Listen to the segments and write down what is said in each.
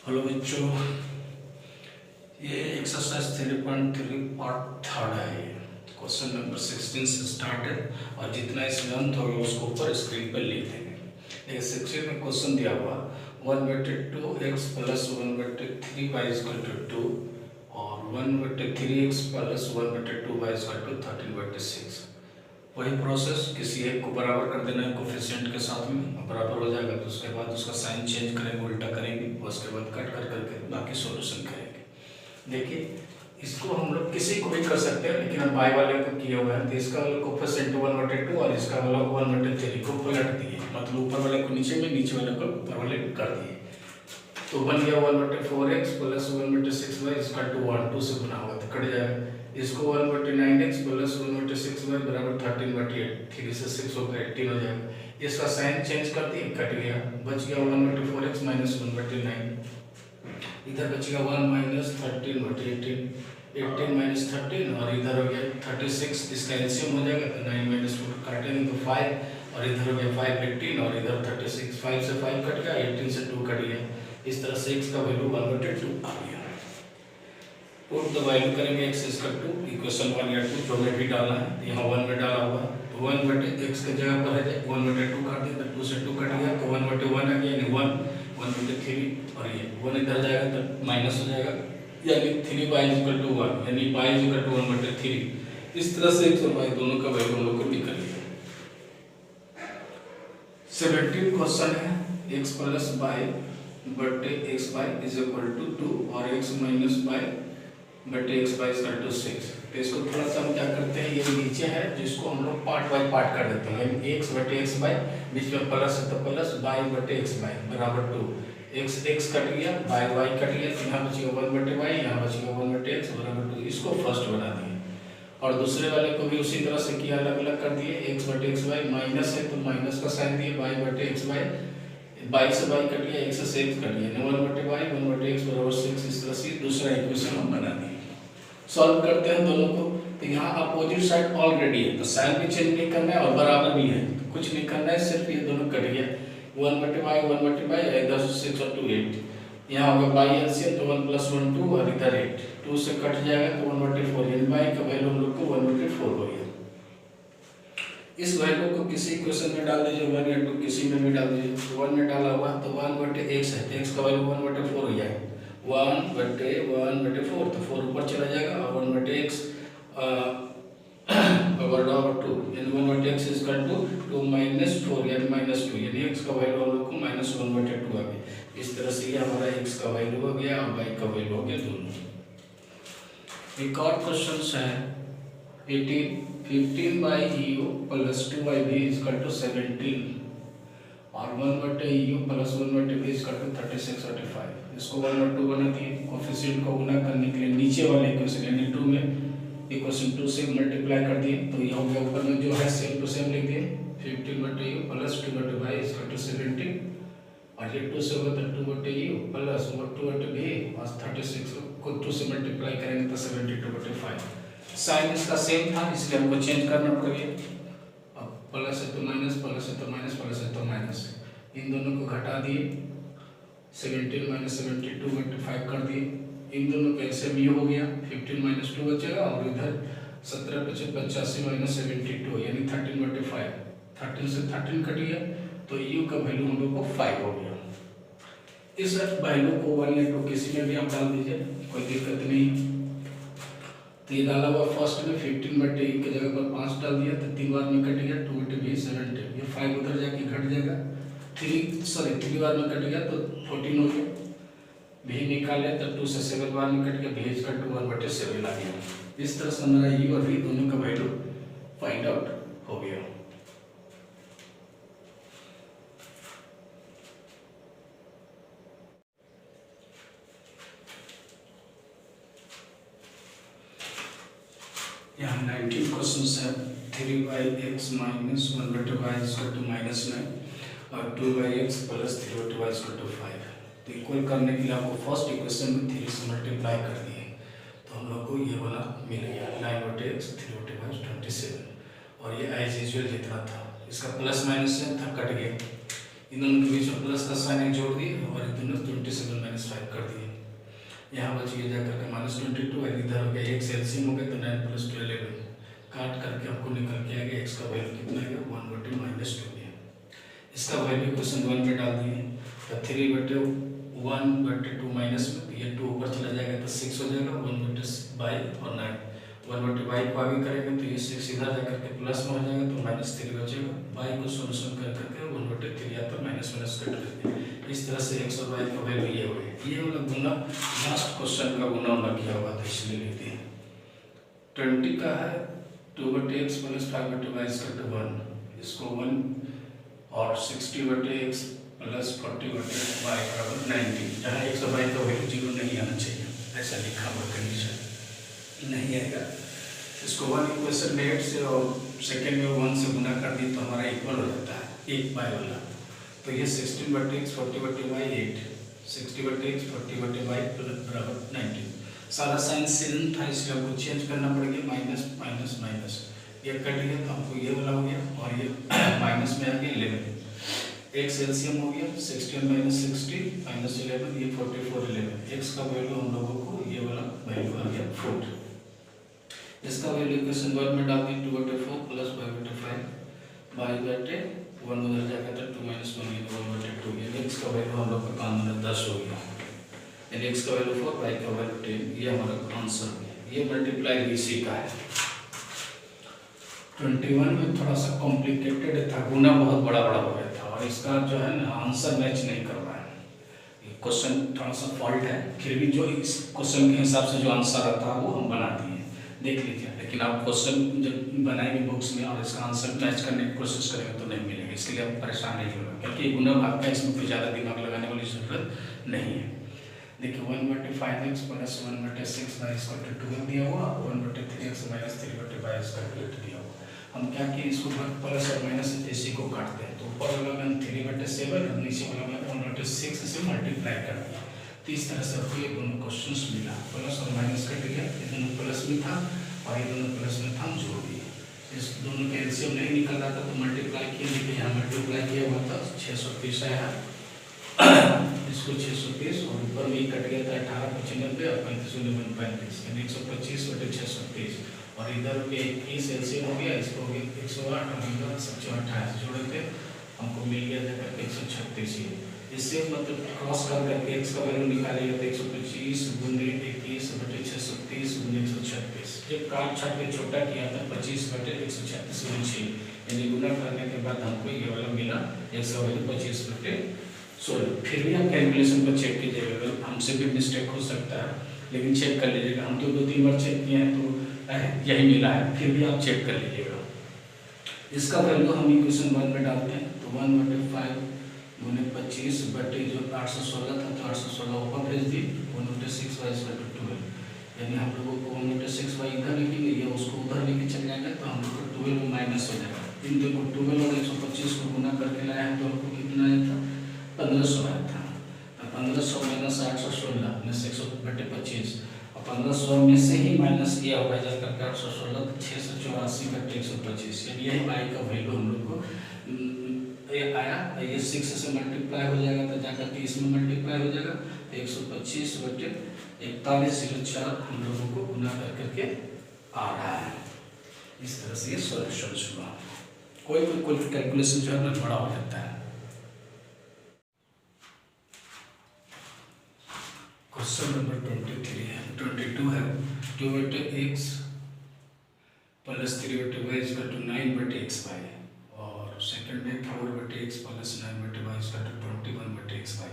Hello बच्चों, ये exercise 3.3 part third है। क्वेश्चन नंबर 16 से स्टार्ट है और जितना इसमें अंत होगा उसको ऊपर स्क्रीन पर लिख देंगे। देखिए 16 में क्वेश्चन दिया हुआ 1/2x plus 1/3y equal to 2 और 1/3x plus 1/2y equal to 13/6। वही प्रोसेस किसी एक को बराबर कर देना है कोफिशिएंट के साथ में, बराबर हो जाएगा तो उसके बाद उसका साइन चेंज करेंगे, उल्टा करेंगे, उसके बाद कट कर करके बाकी सॉल्यूशन करेंगे। देखिए इसको हम लोग किसी को भी कर सकते हैं, लेकिन हम बाई वाले को किए हुए हैं तो इसका वाला कोफिशिएंट 1/2 और इसका वाला 1/3 को पलट दिए, मतलब ऊपर वाले को नीचे में, नीचे वाले को ऊपर वाले को कर दिए। तो बन गया 1/4x plus 1/6y equal to 1, 2 से गुना होगा तो कट जाएगा। इसको 1/9x प्लस 1/6y बराबर 13/8, 3 से 6 होकर 18 हो जाएगा। इसका साइन चेंज कर दिए, कट गया, बच गया 1/4x माइनस 1/9, इधर बच गया 1 माइनस 13/18, 18 माइनस 13 और इधर हो गया 36, इसका एलसीएम हो जाएगा तो 9 माइनस 4 काटेंगे तो 5 और इधर हो गया 5 18 और इधर 36, 5 से 5 कट गया, 18 से 2 कट गया। इस तरह से x का वैल्यू 1/2 आ गया। पुट द वैल्यू करेंगे x इक्वल टू इक्वेशन 1 या 2 जो में भी डालना है, यहाँ 1 में डाला हुआ तो 1/x की जगह पर है 1/2 काट दिया तो 2 से 2 कट गया तो 1/1 आ गया, यानी 1 1/3 और ये 1 इधर जाएगा तो माइनस हो जाएगा, यानी 3y इक्वल टू 1, यानी y इक्वल टू 1/3। इस तरह से x और y दोनों का वैल्यू हम लोग को निकल गया। 17 क्वेश्चन है x प्लस y बटे X Y is equal to 2 और x माइनस वाई बटे एक्स वाई इक्वल टू 6। तो इसको थोड़ा सा हम क्या करते हैं, ये नीचे है जिसको हम लोग पार्ट बाय पार्ट कर देते हैं, यानी x बटे एक्स वाई, बीच में प्लस है तो प्लस y बटे एक्स वाई बराबर 2, x कट गया, y कट गया, यहाँ बचेगा 1 बटे वाई, यहाँ बचेगा 1 बटे एक्स बराबर 2। इसको फर्स्ट बना दिए और दूसरे वाले को भी उसी तरह से किया, अलग अलग कर दिए, x बटे एक्स वाई माइनस है तो माइनस का साइन दिए, y बटे एक्स वाई, बाई से बाई कट गया, x से x कट गया, 1 बटे वाई 1 बटे x बराबर 6। इस तरह से दूसरा इक्वेशन हम बना दिए। सॉल्व करते हैं दोनों को, तो यहाँ अपोजिट साइड ऑलरेडी है तो साइन भी चेंज नहीं करना है और बराबर भी है तो कुछ नहीं करना है, सिर्फ ये दोनों कट गया, 1 बटे वाई 1 बटे वाई, इधर 6 और 2 8, यहाँ होगा बाई एलसीएम तो 1 + 1 2 और इधर 8, 2 से कट जाएगा तो 1/4, यानी बाई का वैल्यू हम लोग को 1/4 हो गया। इस वैल्यू को किसी इक्वेशन में डाल दीजिए, 1 या 2 किसी में भी डाल दीजिए। 1 में डाला हुआ तो 1/x है तो x का वैल्यू 1/4 हो जाएगा, 1/4 तो 4 ऊपर चला जाएगा और 1/x over 2, यानी 1/x इक्वल टू 2 माइनस 4 यानी -2, यानी x का वैल्यू हम लोग को -1/2 आ गया। इस तरह से ये हमारा x का वैल्यू हो गया और y का वैल्यू हो गया दोनों। एक और क्वेश्चन है 18, 15/u plus 2yv equal to 17 और 1/u plus 1/v equal to 36/35। इसको 1/2 बना दिए, कोफिशिएंट को गुना करने के लिए नीचे वाले इक्वेशन यानी 2 में इक्वेशन 2 से मल्टीप्लाई कर दिए तो ये हो गया, ऊपर में जो है सेम टू सेम लिख दिए, 15/u plus 2/y equal to 17 और ये 2 से होगा तो 2/u प्लस 2/v और 36 को 2 से मल्टीप्लाई करेंगे तो 72/5। साइन इसका सेम था इसलिए हमको चेंज करना पड़ गया, अब प्लस है तो माइनस, प्लस है तो माइनस, प्लस है तो माइनस, इन दोनों को घटा दिए, 17 माइनस 72/5 कर दिए, इन दोनों का एलसीएम ये हो गया, 15 माइनस 2 बचेगा और इधर 17 × 5 = 85 माइनस 72 यानी 13/5, 13 से 13 कट गया तो u का वैल्यु हम लोग को 5 हो गया। इस वैल्यू को 1 या 2 किसी में भी आप डाल दीजिए, कोई दिक्कत नहीं। तो ये डाला हुआ फर्स्ट में 15/u की जगह पर 5 डाल दिया तो 3 बार में कट गया, 2/v 17, ये 5 उधर जाके घट जाएगा, 3 बार में कट गया तो 14 हो गया, v निकाले तो 2 से 7 बार में कट गया, v इक्वल टू 1/7 आ गया। इस तरह से हमारा u और v दोनों का वैल्यू फाइंड आउट हो गया। यहाँ 19 क्वेश्चन है, 3yx minus 1/y equal to -9 और 2yx plus 3/y equal to 5। तो इक्वल करने के लिए आपको फर्स्ट इक्वेशन में 3 से मल्टीप्लाई कर दिए तो हम लोग को ये वाला मिल गया, 9/x 3/y 27 और ये एज यूजुअल जितना था, इसका प्लस माइनस से था कट गया, इन दोनों के बीच में प्लस का साइन एक जोड़ दिए और ये दोनों 27 माइनस 5 कर दिए। यहाँ बच गया जाकर के -22 और इधर हो गया x एलसीएम हो गया तो 9 + 2 11 काट करके आपको निकल के आ गया x का वैल्यू कितना है 1/-2 है। इसका वैल्यू क्वेश्चन 1 में डाल दिए तो 3/1/2 माइनस में ये 2 ऊपर चला जाएगा तो 6 हो जाएगा 1/22 और 9 1/22 को आगे करेंगे तो ये 6 इधर जाकर के प्लस में हो जाएगा तो -3 बचेगा। y को सोल्यूशन कर करके 1/3 या तो माइनस कट करके इस तरह से x और y का वैल्यू ये हो गया। ये वाला गुना लास्ट क्वेश्चन का गुना होना किया हुआ था इसलिए लिखते हैं। 20 का है 2/x + 5/y = 1 इसको 1 और 60/x + 40/y = 90 जहाँ x और y का वैल्यू 0 नहीं आना चाहिए ऐसा लिखा हुआ कंडीशन नहीं आएगा। इसको 1 इक्वेशन में 8 से और सेकेंड में 1 से गुना कर दी तो हमारा इक्वल हो जाता है 1 बाय वाला। तो ये 16/x 40/y 8 60/x 40/y = 90 सारा साइन सेम था इसलिए आपको चेंज करना पड़ेगा माइनस माइनस माइनस ये कट गया तो हमको ये वाला हो गया और ये माइनस में आ गया 11 x एलसीएम हो गया 16 - 60 - 11 ये 44 11 x का वैल्यू हम लोगों को ये वाला वैल्यू आ गया 4। इसका वैल्यू इक्वेशन 1 में डाल दी 2/4 + 5/5 y/1 उधर जाकर तो 2 - 1 1/2 यानी x का वैल्यू हम लोग का काम में 10 हो गया यानी x का वैल्यू 4 y का वैल्यू 10 ये हमारा आंसर है। ये मल्टीप्लाई इसी का है। 21 में थोड़ा सा कॉम्प्लिकेटेड था गुना बहुत बड़ा बड़ा हो गया था और इसका जो है ना आंसर मैच नहीं कर रहा है। ये क्वेश्चन थोड़ा सा फॉल्ट है फिर भी जो इस क्वेश्चन के हिसाब से जो आंसर आता है वो हम बना दिए देख लीजिए। लेकिन आप क्वेश्चन जब बनाएंगे बुक्स में और इसका आंसर मैच करने की कोशिश करेंगे तो नहीं मिलेगा इसलिए आप परेशान नहीं होगा क्योंकि गुना भाग का इसमें कोई ज़्यादा दिमाग लगाने वाली जरूरत नहीं है। देखिए 1/5x + 1/6y = 12 दिया हुआ 1/3x - 3/y = दिया हुआ। हम क्या किए इसको प्लस और माइनस इसी को काटते हैं तो ऊपर वाला में 3/7 और नीचे वाला में 1/6 से मल्टीप्लाई कर दिया तो इस तरह से आपको ये दोनों क्वेश्चंस मिला प्लस और माइनस कट गया ये दोनों प्लस में था और ये दोनों प्लस में था हम जोड़ दिए। इस दोनों का एलसीएम नहीं निकल रहा था तो मल्टीप्लाई किया देखिए यहाँ मल्टीप्लाई किया हुआ था 630 आया इसको 630 और ऊपर में कट गया था 1895 और 35 यानी 125/630 और इधर के 21 एलसीएम हो गया इसको हो गया 108 और इधर 728 जोड़े थे हमको मिल गया था 136 इससे मतलब क्रॉस कर करके x का वैल्यू निकालेगा तो 125 × 21/630 × 136 जब काट छाट के छोटा किया था 25/136 × 6 यानी गुना करने के बाद हमको ये वाला मिला x का वैल्यू 25/16। फिर भी आप कैलकुलेशन को चेक कीजिएगा हमसे भी मिस्टेक हो सकता है लेकिन चेक कर लीजिएगा। हम तो 2-3 बार चेक किए हैं तो यही मिला है फिर भी आप चेक कर लीजिएगा। इसका वैल्यू हम इक्वेशन 1 में डालते हैं तो 1/5 × 25 बटे जो 816 था तो 816 ऊपर भेज दी 1/6y = 12 यानी हम लोगों को 1/6y इधर लिखेंगे या उसको उधर लेके चल जाएगा तो हम लोग को 12 में माइनस हो जाएगा। इन देखो 12 और 125 को गुना करके लाया है तो हमको कितना आया था 1500 आया था। 1500 - 816 1/25 और 1500 में से ही माइनस किया हुआ है जाकर 816 684/125 यानी यही y का वैल्यू हम लोग को आया। ये 6 से मल्टीप्लाई हो जाएगा तो जाकर के इसमें मल्टीप्लाई हो जाएगा तो 125/4104 हम लोगों को गुना कर करके आ रहा है। इस तरह से ये सॉल्यूशन हुआ। कोई कैलकुलेशन जो है बड़ा हो जाता है। क्वेश्चन नंबर 22 है 2/x + 3/y = 9/xy और सेकंड में 4/x + 9/y = 21/xy।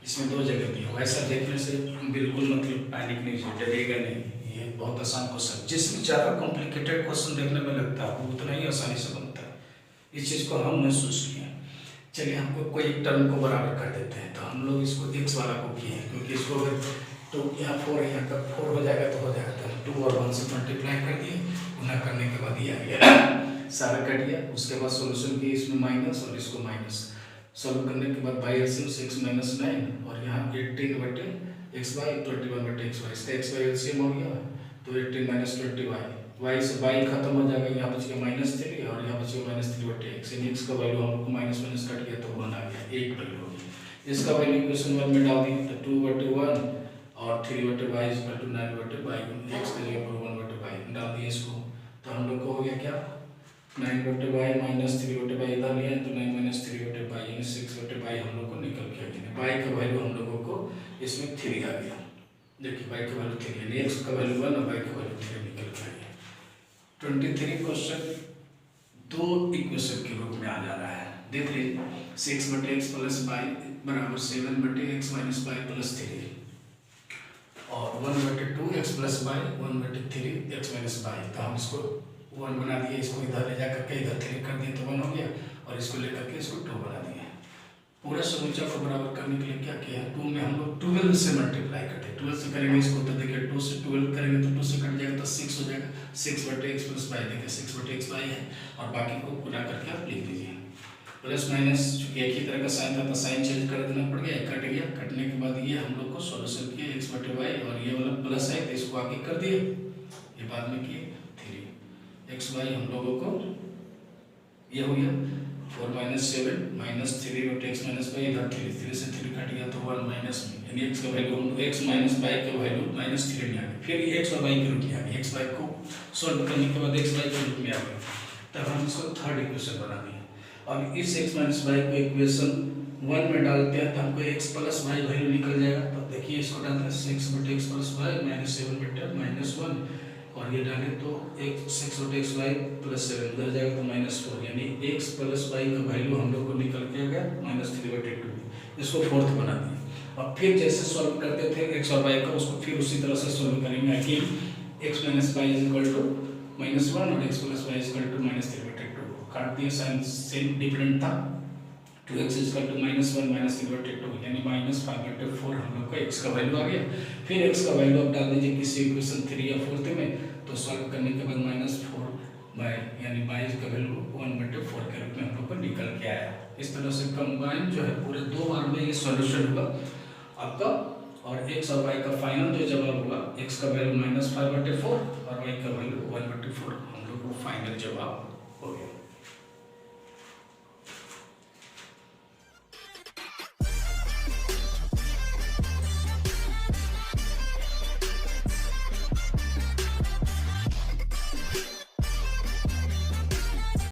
इसमें दो जगह दिया हुआ ऐसा देखने से बिल्कुल मतलब पैनिक नहीं डरेगा नहीं। ये बहुत आसान क्वेश्चन जिसमें ज़्यादा कॉम्प्लिकेटेड क्वेश्चन देखने में लगता है वो उतना ही आसानी से बनता है। इस चीज़ को हम महसूस किए। चलिए हमको कोई एक टर्म को बराबर कर देते हैं तो हम लोग इसको x वाला को किए हैं क्योंकि इसको अगर तो यहाँ 4 यहाँ का 4 हो जाएगा तो हो जाएगा तो 2 और 1 से मल्टीप्लाई कर दिए गुना करने के बाद ये आ गया सारा कट गया। उसके बाद सोल्यूशन किए इसमें माइनस और इसको माइनस सॉल्व करने के बाद बाई एलसीएम 6 - 9 और यहाँ 18/xy 21/xy इसका xy एलसीएम हो गया तो 18 - 20y वाई से वाई खत्म हो जाएगा, यहाँ बच गया -3 और यहाँ बच गया -3/x। यानी x का वैल्यू हम लोग को माइनस माइनस कट गया तो 1 आ गया, 1 वैल्यू हो गई। इसका वैल्यू इक्वेशन 1 में डाल दिए तो 2/1 और 3/y = 9/y, x के जगह पर 1/y डाल दिए इसको, तो हम लोग को हो गया क्या 9/y माइनस 3/y इधर लिया तो 9 - 3/y यानी 6/y हम लोग को निकल के आ गया। y का वैल्यू हम लोगों को इसमें 3 आ गया। देखिए y का वैल्यू 3 यानी x का वैल्यू 1 और y का वैल्यू 3 निकल के आ गया। 23 क्वेश्चन दो इक्वेशन के रूप में आ जा रहा है। देख लीजिए 6/x + y = 7/x - y + 3 और 1/2x + y 1/3x - y। तो हम इसको 1 बना दिए, इसको इधर ले जा करके इधर 3 कर दिए तो 1 हो गया और इसको लेकर के इसको 2 बना दिए। पूरा समूचा को बराबर करने के लिए क्या किया, 2 में हम लोग 12 से मल्टीप्लाई करते हैं। 12 से करेंगे इसको तो देखिए 2 से 12 करेंगे तो 2 से कट जाएगा तो 6 हो जाएगा। 6/x + y देखिए 6/xy है और बाकी को गुना करके आप लिख दीजिए। प्लस माइनस चूंकि एक ही तरह का साइन था तो साइन चेंज कर देना पड़ गया, कट गया। कटने के बाद ये हम लोग को सॉल्यूशन किया x/y और ये वाला प्लस है तो इसको आगे कर दिए, ये बाद में किए 3xy हम लोगों को ये हो गया 4 - 7 - 3/x - y इधर 3 से 3 कट गया तो 1 माइनस में, यानी x का वैल्यू x - y का वैल्यू -3 में आ गया। फिर ये x और y के रूप में आ गया, x y को सॉल्व करने के बाद x y के रूप में आ गया, तब हम इसको थर्ड इक्वेशन बना दिए। अब इस x - y को इक्वेशन 1 में डालते हैं तो हमको x + y वैल्यू निकल जाएगा। तब देखिए इसको डालते हैं 6/x + y -7/- 1 और ये डालें तो 6/xy + 7 उधर जाएगा तो -4, यानी x + y का वैल्यू हम लोग को निकल के आ गया -3/2। इसको फोर्थ बना दिए और फिर जैसे सॉल्व करते थे x और y का उसको फिर उसी तरह से सॉल्व करेंगे कि x - y = -1 और x + y = -3/2। काट दिए, साइन सेम डिफरेंट था, 2x = -1 - 3/2 यानी -5/4 हम लोग का x का वैल्यू आ गया। फिर x का वैल्यू आप डाल दीजिए किसी इक्वेशन 3 या 4 में, तो सॉल्व करने के बाद -4 यानी y का वैल्यू 1/4 के रूप में हम लोग को निकल के आया। इस तरह से कंबाइन जो है पूरे 2 बार में ये सॉल्यूशन हुआ आपका, और x और y का फाइनल जो जवाब हुआ x का वैल्यू -5/4 और y का वैल्यू 1/4 हम लोग को फाइनल जवाब हो गया।